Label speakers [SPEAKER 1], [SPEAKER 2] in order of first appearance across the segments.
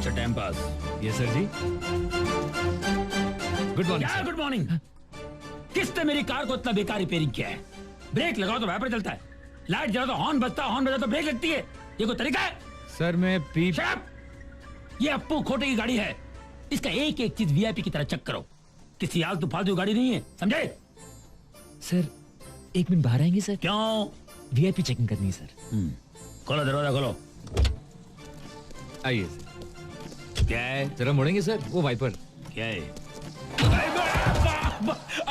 [SPEAKER 1] Mister time pass.
[SPEAKER 2] Yes sir ji. Good morning.
[SPEAKER 1] क्या good morning? किसने मेरी कार को इतना बेकार रिपेयरिंग किया है? ब्रेक लगाओ तो वाइपर चलता है, लाइट जलाओ तो हॉर्न बजता है, हॉर्न बजा तो ब्रेक लगती है। ये कोई तरीका है?
[SPEAKER 2] सर मैं पीप।
[SPEAKER 1] Shut up! ये अप्पू खोटे की गाड़ी है, इसका एक एक चीज वीआईपी की तरह चेक करो। किसी आलतू फालतू गाड़ी नहीं है, समझे?
[SPEAKER 2] सर 1 मिनट बाहर आएंगे सर?
[SPEAKER 1] क्यों?
[SPEAKER 2] वीआईपी चेकिंग करनी है सर।
[SPEAKER 1] खोलो दरवाजा खोलो।
[SPEAKER 2] आइए सर।
[SPEAKER 1] क्या है?
[SPEAKER 2] जरा मुड़ेंगे सर, वो वाइपर।
[SPEAKER 1] क्या है?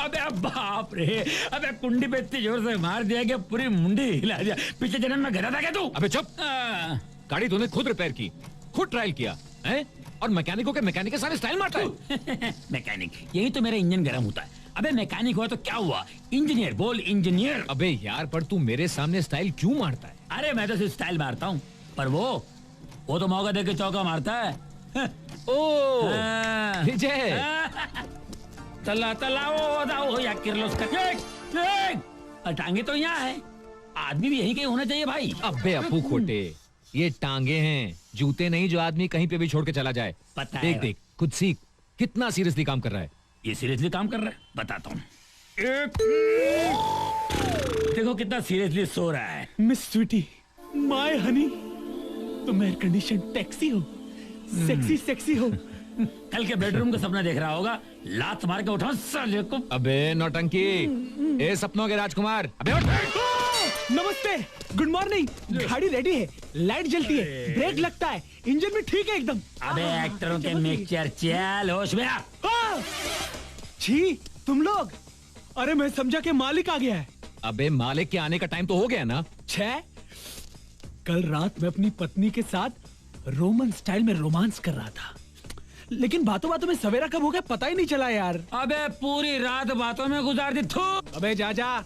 [SPEAKER 1] अबे बाप रे, अबे कुंडी पे इतनी जोर से मार दिया कि पूरी मुंडी हिला दिया। पिछले जन्म में गधा था क्या तू?
[SPEAKER 2] अबे चुप। गाड़ी तूने खुद रिपेयर की, खुद ट्रायल किया है, और मैकेनिकों के मैकेनिक के सारे स्टाइल मारता है।
[SPEAKER 1] मैकेनिक, यही तो मेरा इंजन गर्म होता है। अबे मैकेनिक हुआ तो क्या हुआ, इंजीनियर बोल इंजीनियर।
[SPEAKER 2] अबे यार पर तू मेरे सामने स्टाइल क्यों मारता है?
[SPEAKER 1] अरे मैं तो सिर्फ स्टाइल मारता हूँ, पर वो तो मौका देके चौका मारता है।
[SPEAKER 2] ओ
[SPEAKER 1] हाँ।
[SPEAKER 2] विजय।
[SPEAKER 1] तला तला वो या किर्लोस्कर। टांगे तो यहाँ है, आदमी भी यही कहीं होना चाहिए भाई।
[SPEAKER 2] अबे अपू खोटे, ये टांगे हैं, जूते नहीं जो आदमी कहीं पे भी छोड़ के चला जाए।
[SPEAKER 1] पता है।
[SPEAKER 2] देख देख खुद सीख, कितना सीरियसली काम कर रहा है।
[SPEAKER 1] ये सीरियसली काम कर रहा है, बताता हूँ। देखो कितना सीरियसली सो रहा है।
[SPEAKER 3] मिस स्वीटी, माय हनी, तुम एयर कंडीशन टैक्सी हो, सेक्सी सेक्सी हो।
[SPEAKER 1] कल के बेडरूम का सपना देख रहा होगा, लात मार के उठाओ साले को।
[SPEAKER 2] अबे नौटंकी, ए सपनों के राजकुमार, अबे उठ।
[SPEAKER 3] नमस्ते, गुड मॉर्निंग। गाड़ी रेडी है, लाइट जलती है, ब्रेक लगता है, इंजन भी ठीक है एकदम।
[SPEAKER 1] अबे एक्टरों के मिक्सचर, चल होश में आ।
[SPEAKER 3] छी, तुम लोग? अरे मैं समझा कि मालिक आ गया है।
[SPEAKER 2] अबे मालिक के आने का टाइम तो हो गया ना।
[SPEAKER 3] कल रात मैं अपनी पत्नी के साथ रोमन स्टाइल में रोमांस कर रहा था, लेकिन बातों बातों में सवेरा कब हो गया पता ही नहीं चला यार।
[SPEAKER 1] अबे पूरी रात बातों में गुजार दी। थू।
[SPEAKER 3] अबे जा,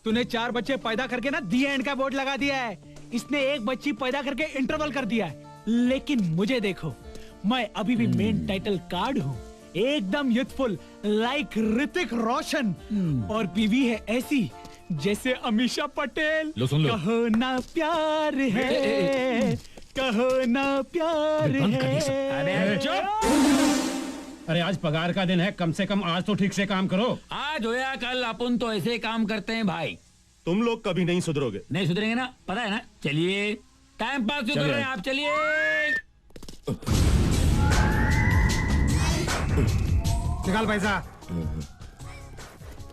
[SPEAKER 3] तूने 4 बच्चे पैदा करके ना दी एंड का बोर्ड लगा दिया है। इसने 1 बच्ची पैदा करके इंटरवल कर दिया है। लेकिन मुझे देखो, मैं अभी भी मेन टाइटल कार्ड हूँ, एकदम यूथफुल लाइक ऋतिक रोशन, और बीवी है ऐसी जैसे अमीषा पटेल।
[SPEAKER 2] लो सुन लो।
[SPEAKER 3] कहो ना प्यार है, कहो ना प्यार है।
[SPEAKER 1] अबे चुप।
[SPEAKER 4] अरे आज पगार का दिन है, कम से कम आज तो ठीक से काम करो।
[SPEAKER 1] आज हो या कल अपन तो ऐसे काम करते हैं भाई।
[SPEAKER 5] तुम लोग कभी नहीं सुधरोगे।
[SPEAKER 1] नहीं सुधरेंगे ना, पता है ना। चलिए टाइम पास क्यों कर रहे हैं आप, चलिए।
[SPEAKER 4] निकाल पैसा।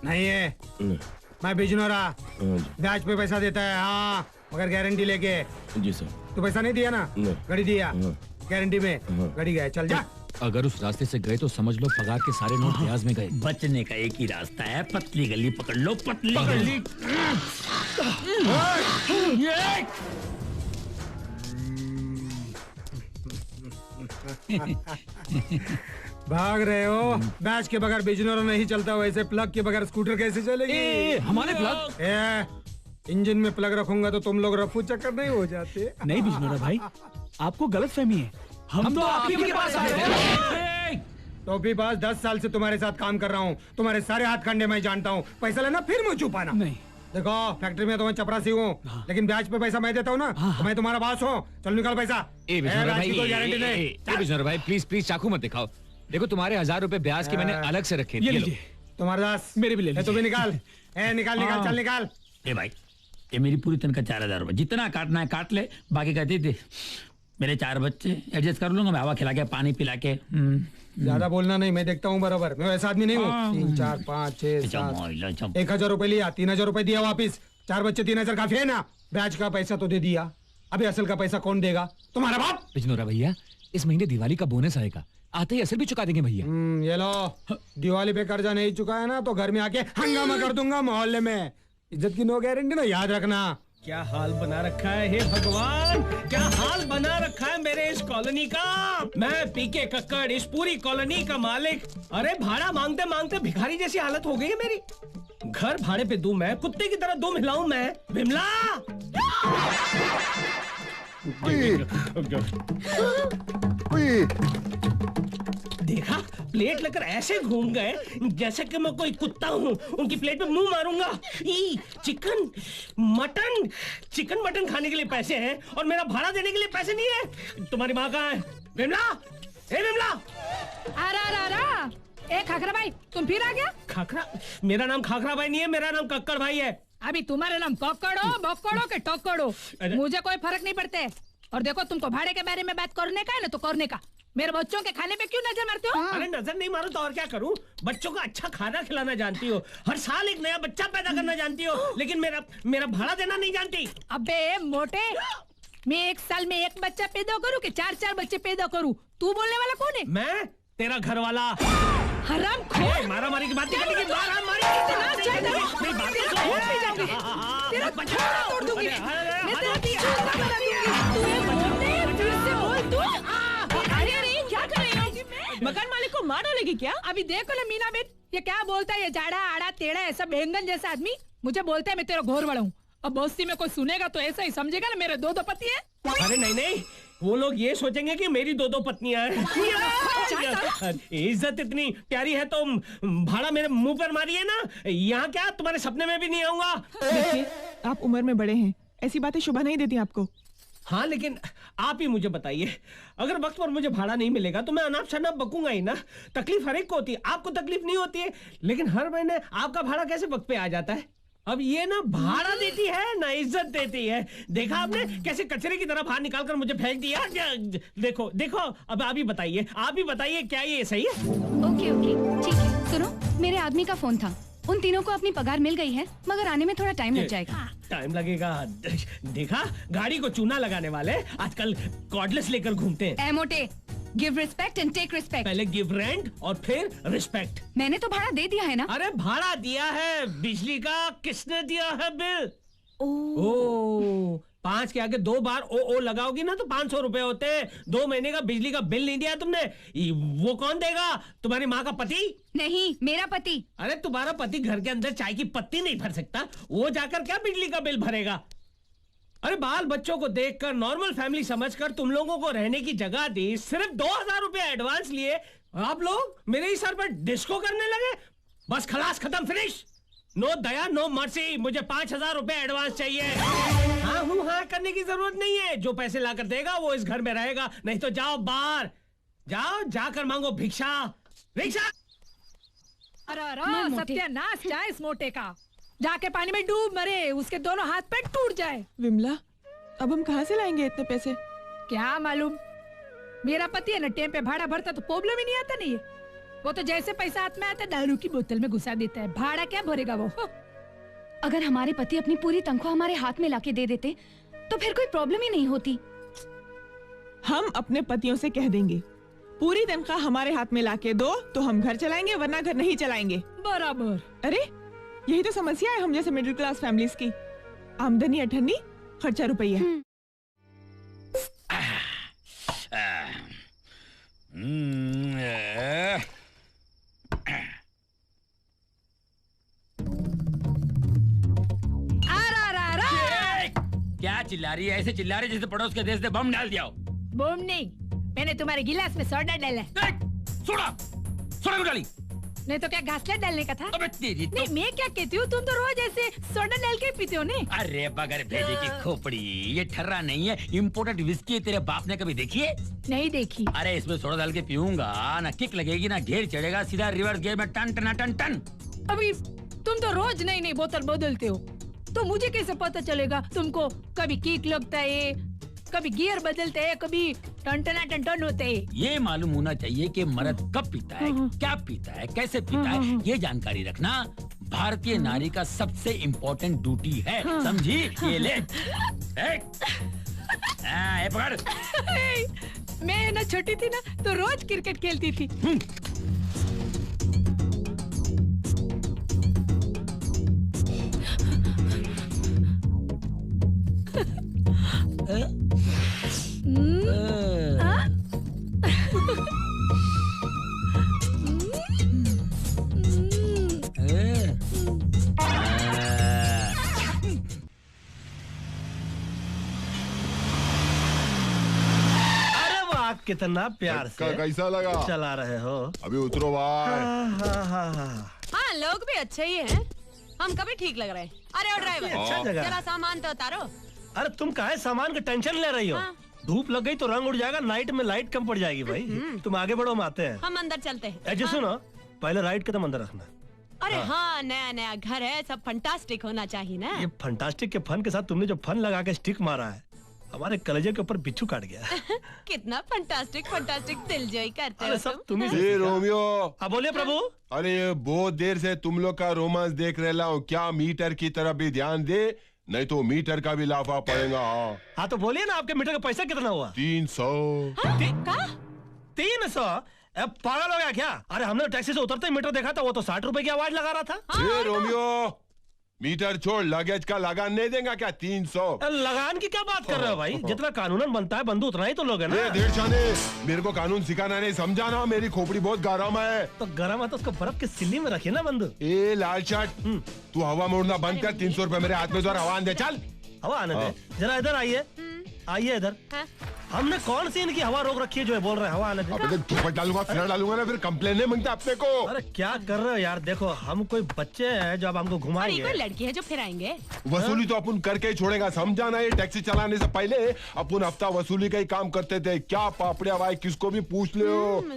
[SPEAKER 4] नहीं है, मैं बिजनोरा, ब्याज पे पैसा देता है। हाँ, मगर गारंटी लेके।
[SPEAKER 5] जी सर।
[SPEAKER 4] तू पैसा नहीं दिया ना? गाड़ी दिया गारंटी में, गाड़ी गया। चल जा।
[SPEAKER 2] अगर उस रास्ते से गए तो समझ लो पगार के सारे नोट ब्याज में गए।
[SPEAKER 1] बचने का एक ही रास्ता है, पतली गली पकड़ लो, पतली गली।
[SPEAKER 4] भाग रहे हो? बैच के बगैर बिजनोरा नहीं चलता, वैसे प्लग के बगैर स्कूटर कैसे चलेगी?
[SPEAKER 2] हमारे प्लग।
[SPEAKER 4] इंजन में प्लग रखूंगा तो तुम लोग रफू चक्कर नहीं हो जाते?
[SPEAKER 3] नहीं बिजनोरा भाई, आपको गलतफहमी है। हम तो आप ही के पास आए थे।
[SPEAKER 4] टोपी पास 10 साल से तुम्हारे साथ काम कर रहा हूँ, तुम्हारे सारे हाथ खंडे मैं जानता हूँ। पैसा लेना फिर मुझे छुपाना।
[SPEAKER 3] नहीं,
[SPEAKER 4] देखो फैक्ट्री में तो मैं चपरासी हूँ, लेकिन ब्याज पे पैसा मैं देता हूँ ना, तो मैं तुम्हारा बॉस हूँ। चल निकाल पैसा। ब्याज की कोई गारंटी नहीं।
[SPEAKER 2] बिजनोरा भाई प्लीज प्लीज चाकू मत दिखाओ। देखो तुम्हारे 1000 रुपए ब्याज के मैंने अलग से रखे।
[SPEAKER 3] ये लीजिए।
[SPEAKER 4] तुम्हारे दास
[SPEAKER 3] मेरे भी ले लीजिए।
[SPEAKER 4] तू भी निकाल। निकाल निकाल, चल निकाल।
[SPEAKER 1] ए भाई, ये मेरी पूरी तनख्वाह 4000 रुपए, जितना काटना है काट ले, बाकी कहती थी मेरे 4 बच्चे एडजस्ट कर लूंगा मैं, हवा खिला के पानी पिला के।
[SPEAKER 4] ज्यादा बोलना नहीं, मैं देखता हूँ बराबर, मैं वैसा आदमी नहीं हूँ। 3 4 5 6 7 1000 रुपए लिया, 3000 रुपए दिया वापिस। 4 बच्चे 3000 काफी है ना? ब्याज का पैसा तो दे दिया, अभी असल का पैसा कौन देगा? तुम्हारा बाप।
[SPEAKER 2] बिजनोरा भैया, इस महीने दिवाली का बोनस आएगा, आते ही असल भी चुका देंगे भैया।
[SPEAKER 4] ये लो, दिवाली पे कर्जा नहीं चुकाया ना तो घर में आके हंगामा कर दूंगा मोहल्ले में। इज्जत की नो गारंटी ना, याद रखना।
[SPEAKER 3] क्या हाल बना रखा है, हे भगवान, क्या हाल बना रखा है मेरे इस कॉलोनी का। मैं पीके कक्कड़, इस पूरी कॉलोनी का मालिक। अरे भाड़ा मांगते मांगते भिखारी जैसी हालत हो गई है मेरी। घर भाड़े पे दूं मैं, कुत्ते की तरह दूं मिलाऊं मैं। विमला,
[SPEAKER 6] देखा, प्लेट लेकर ऐसे घूम गए जैसे कि मैं कोई कुत्ता हूँ, उनकी प्लेट पे मुंह मारूंगा। चिकन मटन, चिकन मटन खाने के लिए पैसे हैं और मेरा भाड़ा देने के लिए पैसे नहीं है। तुम्हारी माँ कहाँ है? विमला, ए विमला।
[SPEAKER 7] ए खाखरा भाई, तुम फिर आ गया?
[SPEAKER 6] खाखरा? मेरा नाम खाखरा भाई नहीं है, मेरा नाम कक्कड़ भाई है।
[SPEAKER 7] अभी तुम्हारा नाम कक्कड़ो बक्कड़ो के टक्कड़ो, मुझे कोई फर्क नहीं पड़ते। और देखो, तुमको भाड़े के बारे में बात करने का है ना तो करने का, मेरे बच्चों के खाने पे क्यों नजर मारते हो?
[SPEAKER 6] अरे नजर नहीं मारो तो और क्या करूं? बच्चों को अच्छा खाना खिलाना जानती हो, हर साल एक नया बच्चा पैदा करना जानती हो, लेकिन मेरा भाड़ा देना नहीं जानती।
[SPEAKER 7] अबे मोटे, मैं एक साल में एक बच्चा पैदा करूं कि चार बच्चे पैदा करूं? तू बोलने वाला कौन है?
[SPEAKER 6] मैं तेरा घर वाला।
[SPEAKER 7] हराम खोर।
[SPEAKER 6] मारा मारी की बात नहीं करनी, मारा मारी
[SPEAKER 7] तेरा बच्चा तोड़ दूंगी मैं, तेरा पीछे बना दूंगी। तू ये मोटे, फिर से बोल तू। अरे क्या कर रही हो?
[SPEAKER 8] मकान मालिक को मार डालेगी क्या?
[SPEAKER 7] अभी देखो ना मीना बेट, ये क्या बोलता है? ये जाड़ा आड़ा टेढ़ा ऐसा बैंगन जैसा आदमी मुझे बोलता है मैं तेरा घोर बड़ा हूँ। अब बस्ती में कोई सुनेगा तो ऐसा ही समझेगा ना मेरे दो पति है।
[SPEAKER 6] अरे नहीं, वो लोग ये सोचेंगे कि मेरी दो पत्नियां हैं। इज्जत इतनी प्यारी है तो भाड़ा मेरे मुंह पर मारिए ना। यहाँ क्या, तुम्हारे सपने में भी नहीं आऊंगा।
[SPEAKER 8] देखिए, आप उम्र में बड़े हैं, ऐसी बातें शोभा नहीं देती आपको।
[SPEAKER 6] हाँ, लेकिन आप ही मुझे बताइए, अगर वक्त पर मुझे भाड़ा नहीं मिलेगा तो मैं अनाप शनाप बकूंगा ही ना। तकलीफ हर एक को होती है, आपको तकलीफ नहीं होती है, लेकिन हर महीने आपका भाड़ा कैसे वक्त पे आ जाता है? अब ये ना भाड़ा देती है ना इज्जत देती है। देखा आपने कैसे कचरे की तरह बाहर निकाल कर मुझे फेंक दिया? देखो देखो, अब आप ही बताइए क्या ये सही है?
[SPEAKER 9] ओके ठीक है। सुनो, मेरे आदमी का फोन था, उन तीनों को अपनी पगार मिल गई है, मगर आने में थोड़ा टाइम लग जाएगा।
[SPEAKER 6] टाइम लगेगा? देखा, गाड़ी को चूना लगाने वाले आजकल कॉर्डलेस लेकर घूमते हैं।
[SPEAKER 9] A motto, give respect and take respect.
[SPEAKER 6] पहले गिव रेंट और फिर रिस्पेक्ट।
[SPEAKER 9] मैंने तो भाड़ा दे दिया है ना।
[SPEAKER 6] अरे भाड़ा दिया है, बिजली का किसने दिया है बिल? ओ 5 के आगे 2 बार ओ लगाओगी ना तो 500 रुपए होते हैं। 2 महीने का बिजली का बिल नहीं दिया तुमने, वो कौन देगा? तुम्हारी माँ का पति?
[SPEAKER 9] नहीं, मेरा पति।
[SPEAKER 6] अरे तुम्हारा पति घर के अंदर चाय की पत्ती नहीं भर सकता, वो जाकर क्या बिजली का बिल भरेगा? अरे बाल बच्चों को देखकर नॉर्मल फैमिली समझकर तुम लोगों को रहने की जगह दी, सिर्फ 2000 रुपए एडवांस लिए, आप लोग मेरे ही सर पर डिस्को करने लगे। बस खलास, खत्म, फिनिश। नो दया नो मर्सी, मुझे 5000 रुपए एडवांस चाहिए। हाँ करने की जरूरत नहीं है, जो पैसे लाकर देगा वो इस घर में रहेगा, नहीं तो जाओ बाहर, जाकर मांगो भिक्षा।
[SPEAKER 7] अरे सत्यानाश जाए इस मोटे का, जाके पानी में डूब मरे, उसके दोनों हाथ पैर टूट जाए।
[SPEAKER 8] विमला, अब हम कहाँ से लाएंगे इतने पैसे?
[SPEAKER 7] क्या मालूम, मेरा पति है ना टेम पे भाड़ा भरता तो प्रॉब्लम ही नहीं आता। नहीं, वो तो जैसे पैसा हाथ में आता दारू की बोतल में घुसा देता है, भाड़ा क्या भरेगा वो।
[SPEAKER 9] अगर हमारे पति अपनी पूरी तनख्वाह हमारे हाथ में लाके दे देते तो फिर कोई प्रॉब्लम ही नहीं होती।
[SPEAKER 8] हम अपने पतियों से कह देंगे, पूरी तनख्वाह हमारे हाथ में लाके दो तो हम घर चलाएंगे, वरना घर नहीं चलाएंगे।
[SPEAKER 7] बराबर।
[SPEAKER 8] अरे यही तो समस्या है हम जैसे मिडिल क्लास फैमिलीज की। आमदनी 98, खर्चा रुपया।
[SPEAKER 1] क्या चिल्ला रही है? ऐसे चिल्ला रही जैसे पड़ोस के देश ने बम डाल दिया हो।
[SPEAKER 7] बम नहीं, मैंने तुम्हारे गिलास में सोडा डाला।
[SPEAKER 1] सोडा क्यों डाली?
[SPEAKER 7] नहीं तो क्या घासलेट डालने का था?
[SPEAKER 1] अबे तेरी तो...
[SPEAKER 7] नहीं, मैं क्या कहती हूँ, तुम तो रोज ऐसे सोडा डाल के पीते हो नहीं?
[SPEAKER 1] अरे बगैर भेजे की खोपड़ी, ये ठर्रा नहीं है, इम्पोर्टेड विस्की है। तेरे बाप ने कभी देखी है?
[SPEAKER 7] नहीं देखी।
[SPEAKER 1] अरे इसमें सोडा डाल के पीऊंगा ना किक लगेगी ना घेर चढ़ेगा, सीधा रिवर्स गियर में टन टन टन टन।
[SPEAKER 7] अभी तुम तो रोज नई नई बोतल बदलते हो, तो मुझे कैसे पता चलेगा तुमको कभी किक लगता है, कभी गियर बदलते हैं, कभी टन टन होते हैं।
[SPEAKER 1] ये मालूम होना चाहिए कि मर्द कब पीता है, क्या पीता है, कैसे पीता है, ये जानकारी रखना भारतीय नारी का सबसे इम्पोर्टेंट ड्यूटी है, समझी? ये ले, ये पकड़।
[SPEAKER 7] मैं ना छोटी थी ना तो रोज क्रिकेट खेलती थी।
[SPEAKER 6] कितना प्यार से
[SPEAKER 5] कैसा लगा?
[SPEAKER 6] चला रहे हो।
[SPEAKER 5] अभी उतरो भाई।
[SPEAKER 10] हाँ लोग भी अच्छे ही हैं। हम कभी ठीक लग रहे हैं। अरे ओ ड्राइवर,
[SPEAKER 6] अच्छा जगह।
[SPEAKER 10] जरा सामान तो उतारो।
[SPEAKER 6] अरे तुम काहे सामान का टेंशन ले रही हो?
[SPEAKER 10] हाँ।
[SPEAKER 6] धूप लग गई तो रंग उड़ जाएगा, नाइट में लाइट कम पड़ जाएगी भाई। तुम आगे बढ़ो, हम आते हैं।
[SPEAKER 10] हम अंदर चलते हैं।
[SPEAKER 6] ऐसे सुनो, पहले राइट कदम अंदर रखना।
[SPEAKER 10] अरे हाँ, नया नया घर है, सब फंटास्टिक होना चाहिए ना।
[SPEAKER 6] ये फंटास्टिक के फन के साथ तुमने जो फन लगा के स्टिक मारा है, हमारे कलेजे के ऊपर बिच्छू काट गया।
[SPEAKER 10] कितना फंटास्टिक फंटास्टिक दिलजोई करते हो
[SPEAKER 6] अरे सब
[SPEAKER 10] तुम।
[SPEAKER 6] तुम्ही से
[SPEAKER 5] ए
[SPEAKER 6] सीखा।
[SPEAKER 5] रोमियो,
[SPEAKER 6] हाँ बोलिए प्रभु।
[SPEAKER 5] अरे बहुत देर से तुम लोग का रोमांस देख रहा हूँ, क्या मीटर की तरफ भी ध्यान दे, नहीं तो मीटर का भी लाफा पड़ेगा।
[SPEAKER 6] हाँ तो बोलिए ना, आपके मीटर का पैसा कितना हुआ?
[SPEAKER 5] 300।
[SPEAKER 10] का?
[SPEAKER 6] 300? अब पागल हो गया क्या? अरे हमने टैक्सी से उतरते ही मीटर देखा था, वो तो 60 रुपए की आवाज लगा रहा था।
[SPEAKER 5] ए रोमियो, मीटर छोड़, लगेज का लगान नहीं देगा क्या? 300।
[SPEAKER 6] लगान की क्या बात कर रहे हो भाई? जितना कानूनन बनता है बंधु उतना ही तो लोग है ना।
[SPEAKER 5] डेढ़ छाने, मेरे को कानून सिखाना नहीं, समझाना। मेरी खोपड़ी बहुत गरम है।
[SPEAKER 6] तो गरम है तो उसको बर्फ के सिल्ली में रखिए ना बंधु।
[SPEAKER 5] ए लाल शर्ट, तू हवा मोड़ना बंद कर। 300 रुपए मेरे हाथ में दो, हवा दे। चल
[SPEAKER 6] हवा आने दे। जरा इधर आइए, आइए इधर।
[SPEAKER 10] हाँ?
[SPEAKER 6] हमने कौन सी इनकी हवा रोक रखी है जो ये बोल रहे हैं हवा आने दे?
[SPEAKER 5] अबे तो धूपट डालूंगा, फिर डालूंगा ना, फिर कंप्लेन नहीं मांगते अपने को।
[SPEAKER 6] अरे क्या कर रहे हो यार? देखो हम कोई बच्चे हैं जो अब हमको
[SPEAKER 10] और ये
[SPEAKER 6] घुमाएंगे।
[SPEAKER 10] कोई लड़की है जो फिर आएंगे।
[SPEAKER 5] वसूली तो अपन करके ही छोड़ेगा, समझा ना? ये टैक्सी चलाने से पहले अपन हफ्ता वसूली का ही काम करते थे। क्या पापड़िया भाई, किसको भी पूछ ले।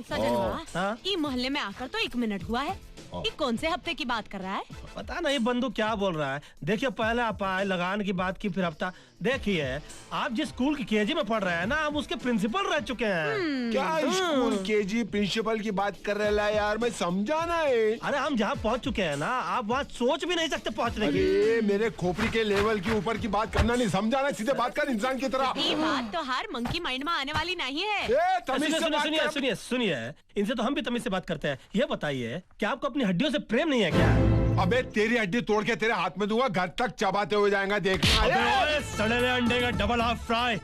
[SPEAKER 10] सजन वाह,
[SPEAKER 6] हाँ?
[SPEAKER 10] ये मोहल्ले में आकर तो 1 मिनट हुआ है। ये कौन से हफ्ते की बात कर रहा है?
[SPEAKER 6] पता नहीं बंधु क्या बोल रहा है। देखिए पहले आप आए, लगान की बात की, फिर हफ्ता। देखिए आप जिस स्कूल की केजी में पढ़ रहे हैं ना, हम उसके प्रिंसिपल रह चुके हैं।
[SPEAKER 5] क्या स्कूल केजी प्रिंसिपल की बात कर रहा है यार? मैं समझा ना है।
[SPEAKER 6] अरे हम जहाँ पहुँच चुके हैं ना, आप वहाँ सोच भी नहीं सकते पहुँचने की।
[SPEAKER 5] अरे मेरे खोपड़ी के लेवल के ऊपर की बात करना नहीं, समझा ना? सीधे बात कर इंसान की तरह।
[SPEAKER 10] ये बात तो हर मंकी माइंड में आने वाली नहीं है।
[SPEAKER 5] ए, तमीज
[SPEAKER 6] सुनिए
[SPEAKER 5] से बात
[SPEAKER 6] सुनिए
[SPEAKER 5] कर।
[SPEAKER 6] सुनिए सुनिए, इनसे तो हम भी तमीज से बात करते हैं। ये बताइए कि आपको अपनी हड्डियों से प्रेम नहीं है क्या?
[SPEAKER 5] अबे तेरी हड्डी तोड़ के तेरे हाथ में दूंगा, घर तक चबाते हुए जाएगा, देखना।
[SPEAKER 6] अबे ओए, सड़े अंडे का डबल हाफ फ्राई,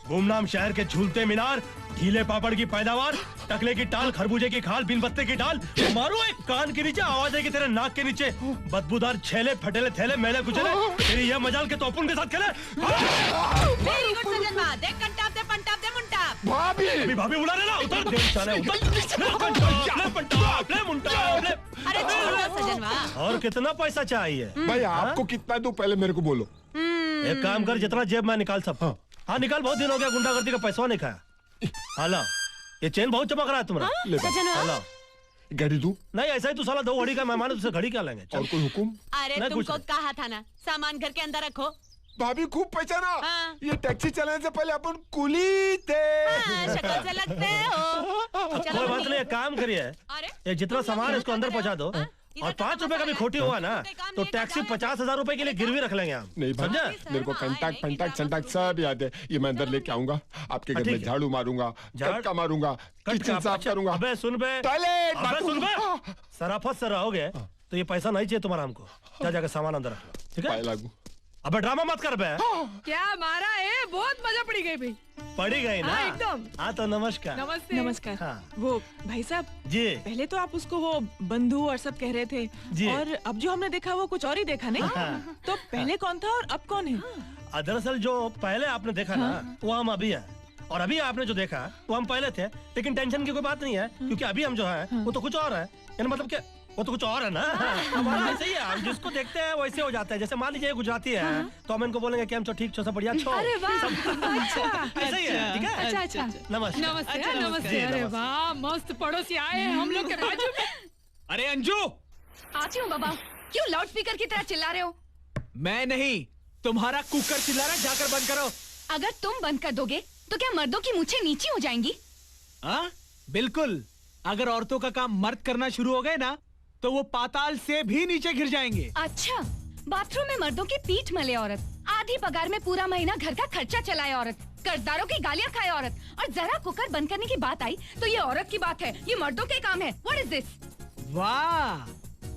[SPEAKER 6] गुमनाम शहर के झूलते मीनार, गीले पापड़ की पैदावार, टकले की टाल, खरबूजे की खाल, बिन पत्ते की डाल, मारो एक कान के नीचे, आवाज आएगी तेरे नाक के नीचे, बदबूदार छेले, फटेले थैले, मैले कुचले, तेरी यह मजाल के तोपुन के साथ खेले।
[SPEAKER 10] वेरी गुड सजन वाह, देख कंटाप दे पंटाप दे मुंटाप।
[SPEAKER 5] भाभी
[SPEAKER 6] अभी भाभी बुला लेना, उतर दे साले, उतर ले कंटाप, ले पंटाप, ले मुंटाप, ले।
[SPEAKER 10] अरे छोड़ो सजन वाह।
[SPEAKER 6] और कितना पैसा चाहिए?
[SPEAKER 5] भाई आपको कितना दूं, पहले मेरे को बोलो।
[SPEAKER 6] एक काम कर, जितना जेब में निकाल सब। हाँ निकाल, बहुत दिन हो गया गुंडागर्दी का पैसा नहीं खाया। हेलो, ये चेन बहुत चमक रहा है तुम्हारा।
[SPEAKER 5] ले बा।
[SPEAKER 10] सजन वाह,
[SPEAKER 6] हेलो,
[SPEAKER 5] घड़ी दूं?
[SPEAKER 6] नहीं ऐसा ही तू साला 2 घड़ी का मेहमान है, तुझसे घड़ी क्या लेंगे? चल।
[SPEAKER 5] और कोई हुकुम?
[SPEAKER 10] अरे
[SPEAKER 6] नहीं, कुछ
[SPEAKER 10] तुमको
[SPEAKER 6] नहीं।
[SPEAKER 10] कहा था ना सामान घर के अंदर रखो।
[SPEAKER 5] भाभी खूब पहचाना।
[SPEAKER 10] हाँ।
[SPEAKER 5] ये टैक्सी चलाने से पहले अपन कुली थे।
[SPEAKER 10] हाँ, शक्ल से लगते हो। चलो
[SPEAKER 6] कोई बात
[SPEAKER 10] मम्मी।
[SPEAKER 6] नहीं, एक काम करिए,
[SPEAKER 10] अरे
[SPEAKER 6] ये जितना सामान है इसको अंदर पहुंचा दो,
[SPEAKER 10] हाँ? इधर
[SPEAKER 6] और
[SPEAKER 10] तो
[SPEAKER 6] 5 रुपए का भी
[SPEAKER 10] मसाला
[SPEAKER 6] खोटी
[SPEAKER 10] है।
[SPEAKER 6] हुआ ना,
[SPEAKER 10] कोई काम
[SPEAKER 6] तो
[SPEAKER 10] नहीं
[SPEAKER 6] टैक्सी
[SPEAKER 10] करता है।
[SPEAKER 6] 50,000 रुपए के लिए गिरवी रख लेंगे हम।
[SPEAKER 5] नहीं भाई,
[SPEAKER 6] समझे?
[SPEAKER 5] मेरे को कंटाक्ट फंटाक्ट संटाक्ट सब याद है। ये मैं अंदर लेके आऊंगा, आपके घर
[SPEAKER 6] ठीक
[SPEAKER 5] में
[SPEAKER 6] है।
[SPEAKER 5] झाड़ू मारूंगा,
[SPEAKER 6] झाड़-
[SPEAKER 5] कटका मारूंगा, किचन साफ करूंगा।
[SPEAKER 6] अबे सुन बे,
[SPEAKER 5] टॉयलेट,
[SPEAKER 6] अबे सुन बे,
[SPEAKER 5] बाथरूम।
[SPEAKER 6] सराफत से रहोगे तो ये पैसा नहीं चाहिए तुम्हारा हमको। जा जाकर सामान अंदर रख लो, ठीक
[SPEAKER 5] पाए
[SPEAKER 6] है?
[SPEAKER 5] लागू।
[SPEAKER 6] अबे ड्रामा मत कर बे।
[SPEAKER 7] क्या मारा है? बहुत मजा पड़ी गई भाई।
[SPEAKER 6] पड़ी गई ना?
[SPEAKER 7] हाँ, एकदम।
[SPEAKER 6] हाँ तो नमस्कार।
[SPEAKER 7] नमस्ते।
[SPEAKER 8] नमस्कार।
[SPEAKER 6] हाँ।
[SPEAKER 8] वो भाई साहब,
[SPEAKER 6] जी
[SPEAKER 8] पहले तो आप उसको वो बंधु और सब कह रहे थे,
[SPEAKER 6] जी।
[SPEAKER 8] और अब जो हमने देखा वो कुछ और ही देखा नहीं?
[SPEAKER 6] हाँ।
[SPEAKER 8] तो पहले कौन था और अब कौन है?
[SPEAKER 6] दरअसल जो पहले आपने देखा ना, वो हम अभी है, और अभी आपने जो देखा वो हम पहले थे। लेकिन टेंशन की कोई बात नहीं है, क्योंकि अभी हम जो है वो तो कुछ और है। यानी मतलब क्या, वो तो कुछ और है ना। हमारा ऐसे ही है, हम जिसको देखते हैं वैसे हो जाता है। जैसे मान लीजिए गुजराती है, तो हम इनको बोलेंगे कि हम ठीक छो, सब बढ़िया छो।
[SPEAKER 7] अरे वाह, अच्छा
[SPEAKER 6] ऐसा ही है, ठीक है?
[SPEAKER 7] अच्छा अच्छा।
[SPEAKER 6] नमस्ते।
[SPEAKER 7] नमस्ते
[SPEAKER 8] अच्छा,
[SPEAKER 7] नमस्ते।
[SPEAKER 6] जी,
[SPEAKER 7] अरे
[SPEAKER 6] नमस्ते।
[SPEAKER 7] वाह, मस्त पड़ोसी आए हैं हम लोग के बाजू में।
[SPEAKER 3] अरे अंजू,
[SPEAKER 9] आती हूँ बाबा। क्यों लाउड स्पीकर की तरह चिल्ला रहे हो?
[SPEAKER 3] मैं नहीं, तुम्हारा कुकर चिल्ला रहा है, जाकर बंद करो।
[SPEAKER 9] अगर तुम बंद कर दोगे तो क्या मर्दों की मूछें नीची हो जाएंगी?
[SPEAKER 3] हाँ बिल्कुल, अगर औरतों का काम मर्द करना शुरू हो गए ना, तो वो पाताल से भी नीचे गिर जाएंगे।
[SPEAKER 9] अच्छा, बाथरूम में मर्दों की पीठ मले औरत, आधी पगार में पूरा महीना घर का खर्चा चलाए औरत, कर्जदारों की गालियां खाए औरत, और जरा कुकर बंद करने की बात आई तो ये औरत की बात है, ये मर्दों के काम है। What is this?
[SPEAKER 3] वाह,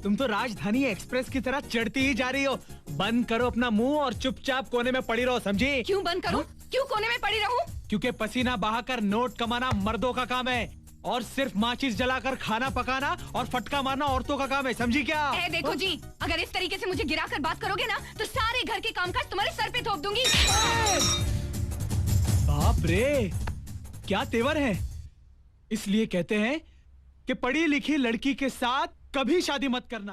[SPEAKER 3] तुम तो राजधानी एक्सप्रेस की तरह चढ़ती ही जा रही हो। बंद करो अपना मुंह और चुपचाप कोने में पड़ी रहो, समझी?
[SPEAKER 9] क्यों बंद करूं? क्यों कोने में पड़ी रहूं?
[SPEAKER 3] क्योंकि पसीना बहाकर नोट कमाना मर्दों का काम है, और सिर्फ माचिस जलाकर खाना पकाना और फटका मारना औरतों का काम है, समझी क्या?
[SPEAKER 9] है देखो जी, अगर इस तरीके से मुझे गिराकर बात करोगे ना, तो सारे घर के कामकाज तुम्हारे सर पे थोप दूंगी।
[SPEAKER 3] बाप रे, क्या तेवर है। इसलिए कहते हैं कि पढ़ी लिखी लड़की के साथ कभी शादी मत करना।